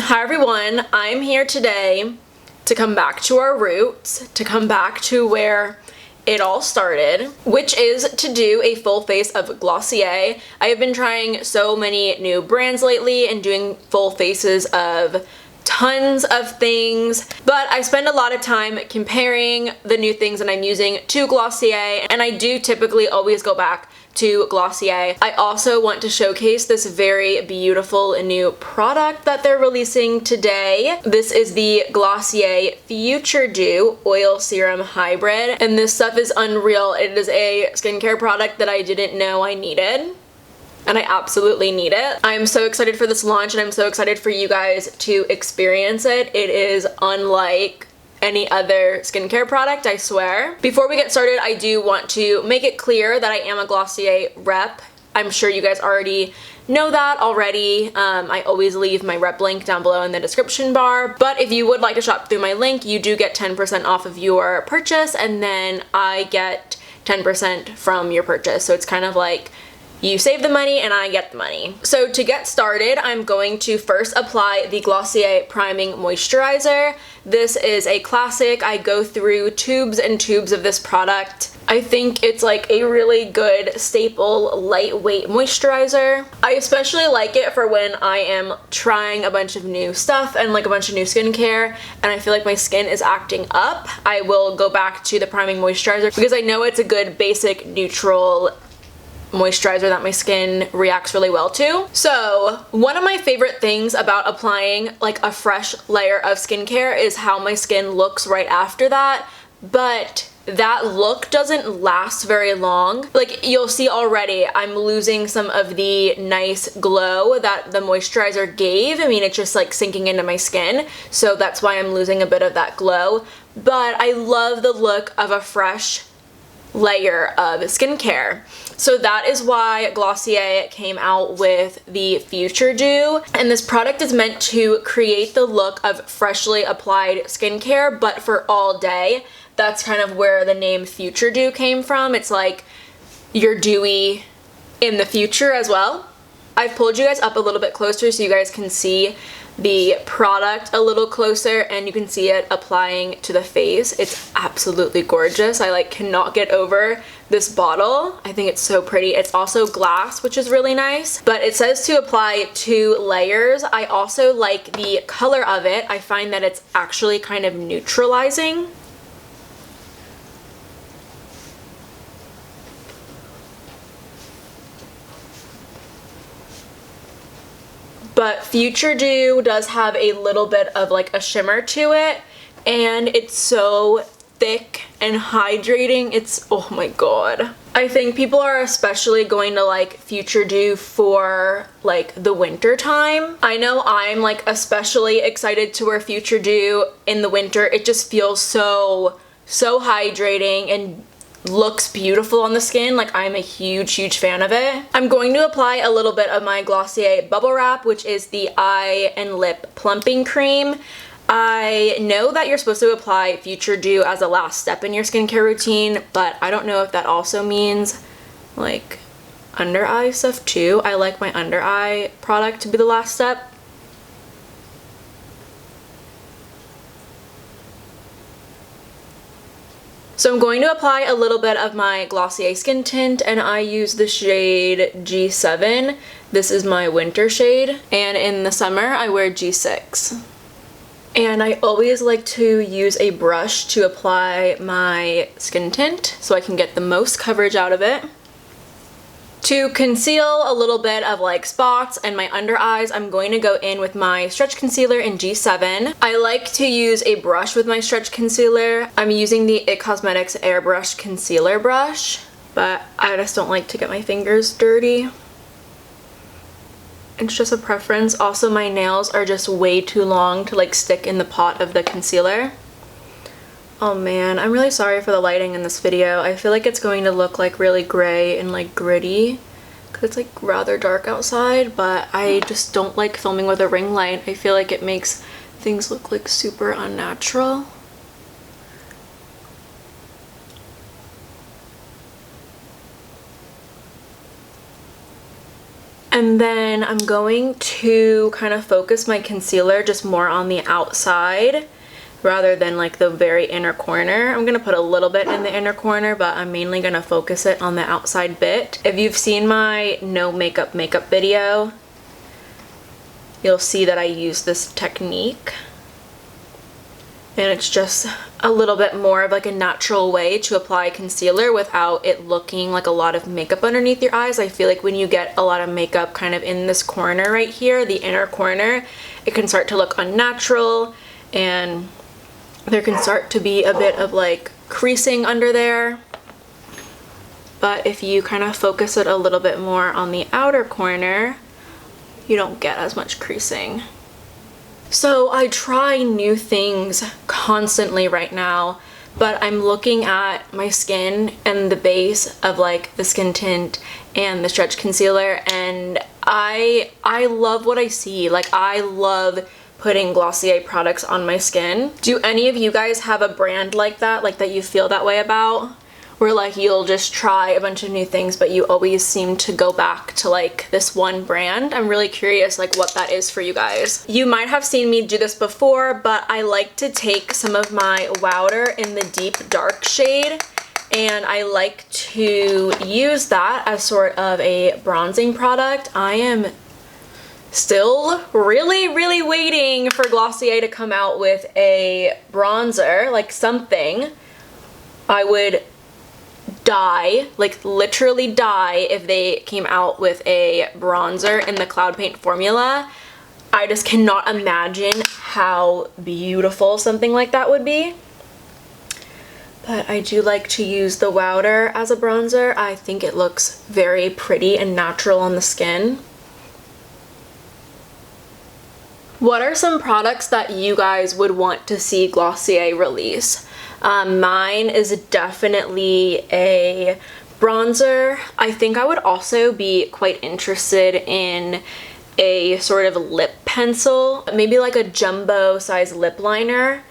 Hi everyone, I'm here today to come back to our roots, to come back to where it all started, which is to do a full face of Glossier. I have been trying so many new brands lately and doing full faces of tons of things, but I spend a lot of time comparing the new things that I'm using to Glossier, and I do typically always go back to Glossier. I also want to showcase this very beautiful new product that they're releasing today. This is the Glossier Future Dew Oil Serum Hybrid, and this stuff is unreal. It is a skincare product that I didn't know I needed, and I absolutely need it. I'm so excited for this launch, and I'm so excited for you guys to experience it. It is unlike any other skincare product, I swear. Before we get started, I do want to make it clear that I am a Glossier rep. I'm sure you guys already know that already. I always leave my rep link down below in the description bar, but if you would like to shop through my link, you do get 10% off of your purchase, and then I get 10% from your purchase. So it's kind of like you save the money and I get the money. So to get started, I'm going to first apply the Glossier Priming Moisturizer. This is a classic. I go through tubes and tubes of this product. I think it's like a really good staple lightweight moisturizer. I especially like it for when I am trying a bunch of new stuff and like a bunch of new skincare and I feel like my skin is acting up. I will go back to the priming moisturizer because I know it's a good basic neutral moisturizer that my skin reacts really well to. So one of my favorite things about applying like a fresh layer of skincare is how my skin looks right after that, but that look doesn't last very long. Like you'll see already, I'm losing some of the nice glow that the moisturizer gave. I mean, it's just like sinking into my skin, so that's why I'm losing a bit of that glow, but I love the look of a fresh layer of skincare. So that is why Glossier came out with the Future Dew, and this product is meant to create the look of freshly applied skincare, but for all day. That's kind of where the name Future Dew came from. It's like you're dewy in the future as well. I've pulled you guys up a little bit closer so you guys can see the product a little closer and you can see it applying to the face. It's absolutely gorgeous. I like cannot get over this bottle. I think it's so pretty. It's also glass, which is really nice, but it says to apply 2 layers. I also like the color of it. I find that it's actually kind of neutralizing. But Future Dew does have a little bit of like a shimmer to it, and it's so thick and hydrating. It's, oh my god. I think people are especially going to like Future Dew for like the winter time. I know I'm like especially excited to wear Future Dew in the winter. It just feels so hydrating and looks beautiful on the skin. Like I'm a huge fan of it. I'm going to apply a little bit of my Glossier Bubble Wrap, which is the eye and lip plumping cream. I know that you're supposed to apply Future Dew as a last step in your skincare routine, but I don't know if that also means like under eye stuff too. I like my under eye product to be the last step. So I'm going to apply a little bit of my Glossier skin tint, and I use the shade G7. This is my winter shade, and in the summer I wear G6. And I always like to use a brush to apply my skin tint so I can get the most coverage out of it. To conceal a little bit of like spots and my under eyes, I'm going to go in with my stretch concealer in G7. I like to use a brush with my stretch concealer. I'm using the IT Cosmetics Airbrush Concealer Brush, but I just don't like to get my fingers dirty. It's just a preference. Also, my nails are just way too long to like stick in the pot of the concealer. Oh man, I'm really sorry for the lighting in this video. I feel like it's going to look like really gray and like gritty because it's like rather dark outside, but I just don't like filming with a ring light. I feel like it makes things look like super unnatural. And then I'm going to kind of focus my concealer just more on the outside rather than like the very inner corner. I'm gonna put a little bit in the inner corner, but I'm mainly gonna focus it on the outside bit. If you've seen my no makeup video, you'll see that I use this technique. And it's just a little bit more of like a natural way to apply concealer without it looking like a lot of makeup underneath your eyes. I feel like when you get a lot of makeup kind of in this corner right here, the inner corner, it can start to look unnatural and there can start to be a bit of like creasing under there. But if you kind of focus it a little bit more on the outer corner, you don't get as much creasing. So I try new things constantly right now, but I'm looking at my skin and the base of like the skin tint and the stretch concealer, and I love what I see. Like, I love putting Glossier products on my skin. Do any of you guys have a brand like that you feel that way about? Where like you'll just try a bunch of new things but you always seem to go back to like this one brand? I'm really curious like what that is for you guys. You might have seen me do this before, but I like to take some of my Wowder in the deep dark shade and I like to use that as sort of a bronzing product. I am still really waiting for Glossier to come out with a bronzer, like something. I would die, like literally die, if they came out with a bronzer in the Cloud Paint formula. I just cannot imagine how beautiful something like that would be. But I do like to use the Wowder as a bronzer. I think it looks very pretty and natural on the skin. What are some products that you guys would want to see Glossier release? Mine is definitely a bronzer. I think I would also be quite interested in a sort of lip pencil, maybe like a jumbo size lip liner,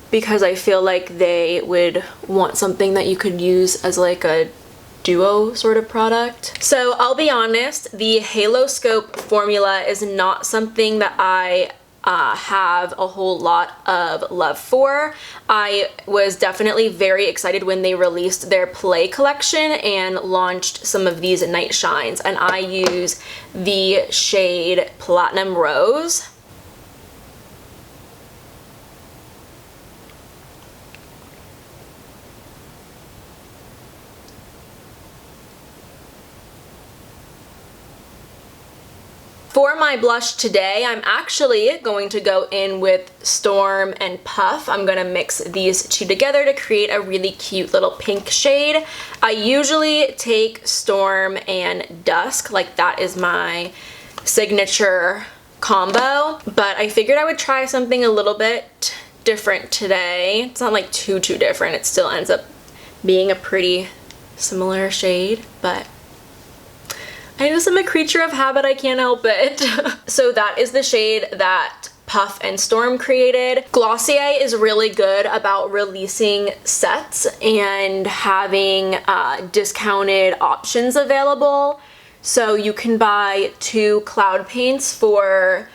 because I feel like they would want something that you could use as like a duo sort of product. So I'll be honest, the Halo Scope formula is not something that I have a whole lot of love for. I was definitely very excited when they released their Play collection and launched some of these night shines, and I use the shade Platinum Rose. For my blush today, I'm actually going to go in with Storm and Puff. I'm going to mix these two together to create a really cute little pink shade. I usually take Storm and Dusk, like that is my signature combo, but I figured I would try something a little bit different today. It's not like too different. It still ends up being a pretty similar shade, but I just am a creature of habit, I can't help it. So that is the shade that Puff and Storm created. Glossier is really good about releasing sets and having discounted options available. So you can buy 2 cloud paints for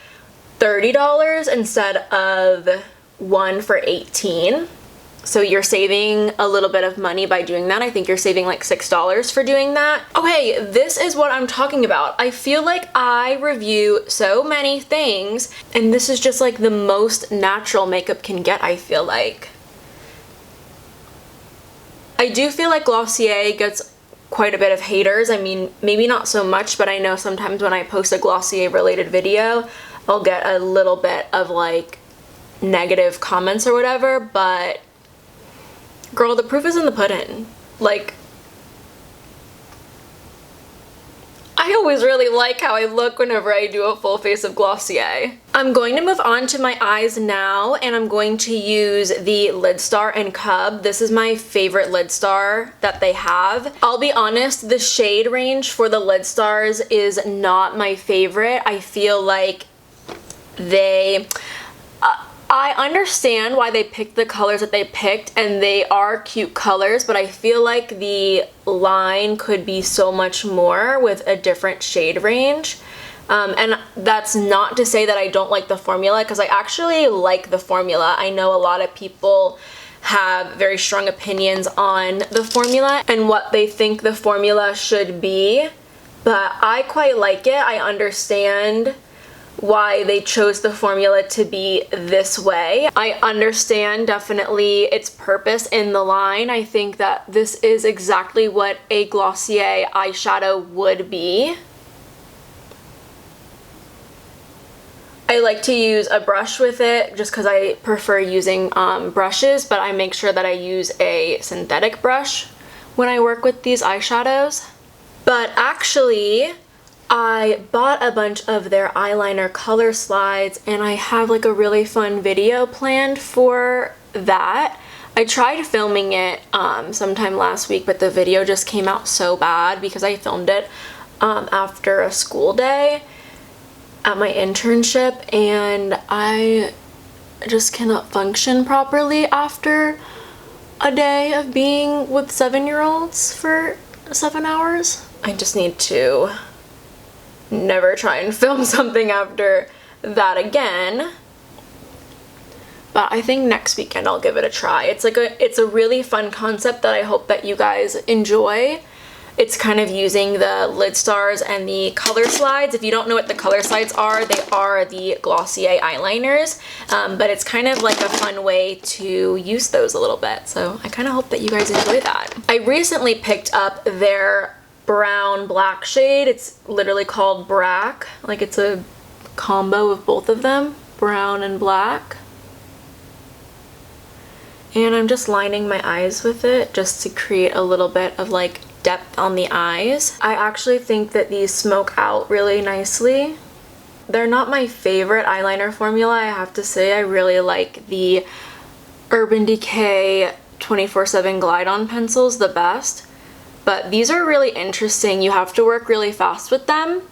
$30 instead of 1 for $18. So you're saving a little bit of money by doing that. I think you're saving like $6 for doing that. Okay, this is what I'm talking about. I feel like I review so many things, and this is just like the most natural makeup can get, I feel like. I do feel like Glossier gets quite a bit of haters. I mean, maybe not so much, but I know sometimes when I post a Glossier related video, I'll get a little bit of like negative comments or whatever, but girl, the proof is in the pudding. Like, I always really like how I look whenever I do a full face of Glossier. I'm going to move on to my eyes now, and I'm going to use the Lid Star and Cub. This is my favorite Lid Star that they have. I'll be honest, the shade range for the Lid Stars is not my favorite. I feel like they... I understand why they picked the colors that they picked, and they are cute colors, but I feel like the line could be so much more with a different shade range. And that's not to say that I don't like the formula, because I actually like the formula. I know a lot of people have very strong opinions on the formula and what they think the formula should be, but I quite like it. I understand why they chose the formula to be this way. I understand definitely its purpose in the line. I think that this is exactly what a glossier eyeshadow would be. I like to use a brush with it just because I prefer using brushes, but I make sure that I use a synthetic brush when I work with these eyeshadows. But actually, I bought a bunch of their eyeliner color slides, and I have like a really fun video planned for that. I tried filming it sometime last week, but the video just came out so bad because I filmed it after a school day at my internship, and I just cannot function properly after a day of being with 7-year-olds for 7 hours. I just need to never try and film something after that again. But I think next weekend I'll give it a try. It's a really fun concept that I hope that you guys enjoy. It's kind of using the lid stars and the color slides. If you don't know what the color slides are, they are the Glossier eyeliners, but it's kind of like a fun way to use those a little bit. So I kind of hope that you guys enjoy that. I recently picked up their brown black shade. It's literally called Brack. Like, it's a combo of both of them, brown and black. And I'm just lining my eyes with it just to create a little bit of like depth on the eyes. I actually think that these smoke out really nicely. They're not my favorite eyeliner formula, I have to say. I really like the Urban Decay 24/7 Glide On pencils the best. But these are really interesting. You have to work really fast with them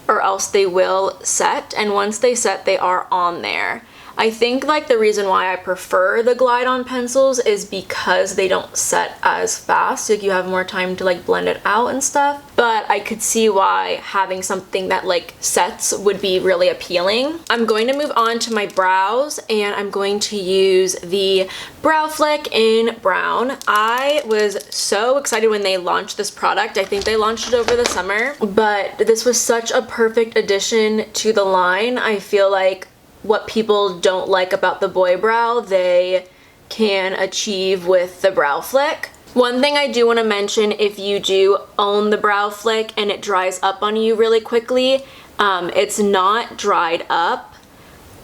or else they will set, and once they set, they are on there. I think like the reason why I prefer the Glide On pencils is because they don't set as fast. Like, you have more time to like blend it out and stuff. But I could see why having something that like sets would be really appealing. I'm going to move on to my brows, and I'm going to use the Brow Flick in brown. I was so excited when they launched this product. I think they launched it over the summer, but this was such a perfect addition to the line. I feel like what people don't like about the boy brow, they can achieve with the Brow Flick. One thing I do want to mention, if you do own the Brow Flick and it dries up on you really quickly, it's not dried up.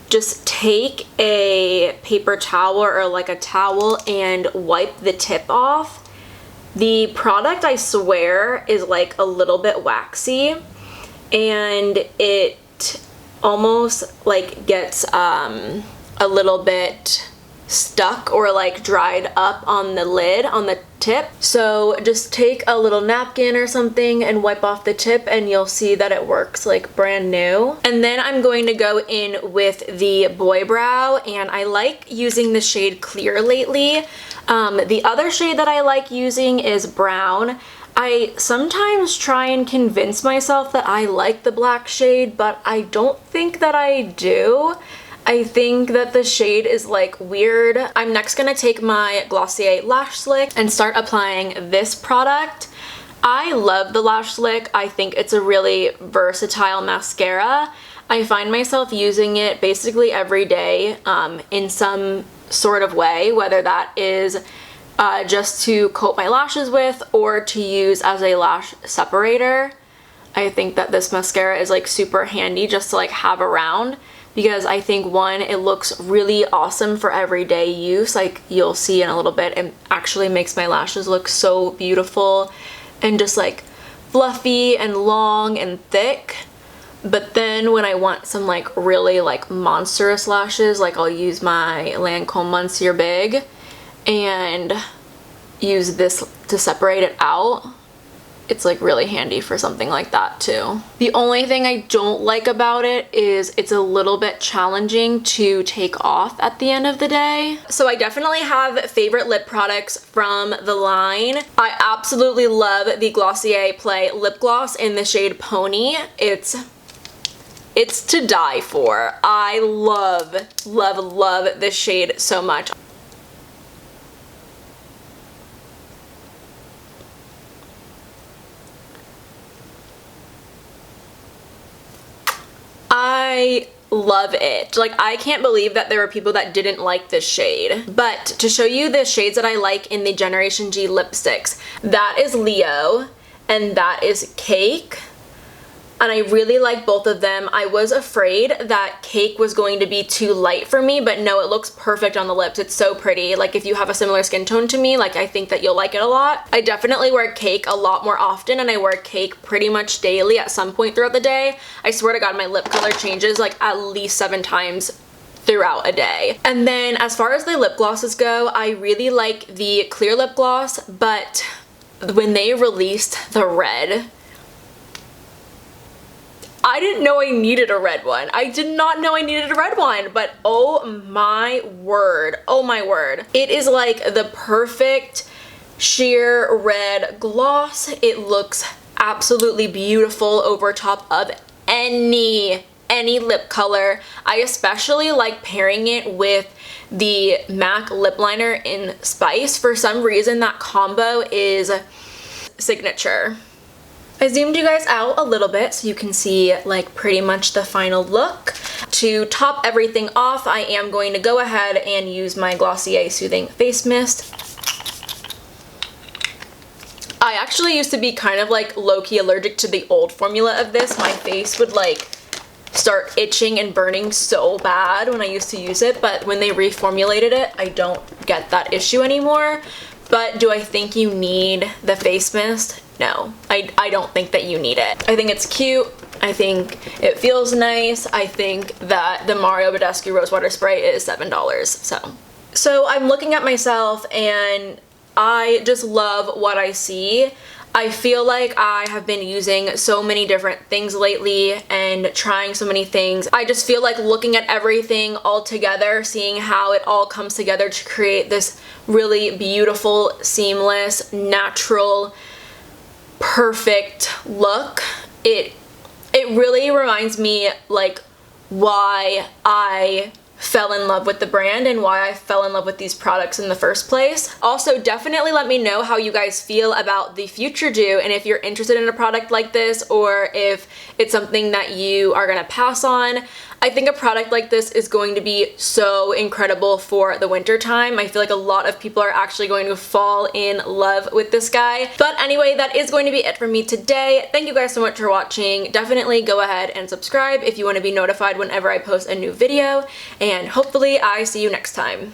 Just take a paper towel or like a towel and wipe the tip off. The product, I swear, is like a little bit waxy, and it almost like gets a little bit stuck or like dried up on the lid, on the tip. So just take a little napkin or something and wipe off the tip, and you'll see that it works like brand new. And then I'm going to go in with the boy brow, and I like using the shade Clear lately. The other shade that I like using is brown. I sometimes try and convince myself that I like the black shade, but I don't think that I do. I think that the shade is like weird. I'm next gonna take my Glossier Lash Slick and start applying this product. I love the Lash Slick. I think it's a really versatile mascara. I find myself using it basically every day in some sort of way, whether that is just to coat my lashes with or to use as a lash separator. I think that this mascara is like super handy just to like have around, because I think, one, it looks really awesome for everyday use. Like, you'll see in a little bit, it actually makes my lashes look so beautiful and just like fluffy and long and thick. But then when I want some like really like monstrous lashes, like I'll use my Lancome Monsieur Big and use this to separate it out. it's like really handy for something like that too. The only thing I don't like about it is it's a little bit challenging to take off at the end of the day. So I definitely have favorite lip products from the line. I absolutely love the Glossier Play lip gloss in the shade Pony. It's to die for. I love, love, love this shade so much. I love it. Like, I can't believe that there were people that didn't like this shade. But to show you the shades that I like in the Generation G lipsticks, that is Leo and that is Cake. And I really like both of them. I was afraid that Cake was going to be too light for me, but no, it looks perfect on the lips. It's so pretty. Like, if you have a similar skin tone to me, like, I think that you'll like it a lot. I definitely wear Cake a lot more often, and I wear Cake pretty much daily at some point throughout the day. I swear to God, my lip color changes like at least 7 times throughout a day. And then as far as the lip glosses go, I really like the clear lip gloss, but when they released the red, I didn't know I needed a red one. I did not know I needed a red one, but oh my word, oh my word. It is like the perfect sheer red gloss. It looks absolutely beautiful over top of any lip color. I especially like pairing it with the MAC lip liner in Spice. For some reason, that combo is signature. I zoomed you guys out a little bit so you can see like pretty much the final look. To top everything off, I am going to go ahead and use my Glossier Soothing Face Mist. I actually used to be kind of like low-key allergic to the old formula of this. My face would like start itching and burning so bad when I used to use it, but when they reformulated it, I don't get that issue anymore. But do I think you need the face mist? No, I don't think that you need it. I think it's cute. I think it feels nice. I think that the Mario Badescu Rose Water Spray is $7. So I'm looking at myself and I just love what I see. I feel like I have been using so many different things lately and trying so many things. I just feel like looking at everything all together, seeing how it all comes together to create this really beautiful, seamless, natural, perfect look. It really reminds me like why I fell in love with the brand and why I fell in love with these products in the first place. Also, definitely let me know how you guys feel about the Future Dew and if you're interested in a product like this or if it's something that you are gonna pass on. I think a product like this is going to be so incredible for the winter time. I feel like a lot of people are actually going to fall in love with this guy. But anyway, that is going to be it for me today. Thank you guys so much for watching. Definitely go ahead and subscribe if you want to be notified whenever I post a new video, and hopefully I see you next time.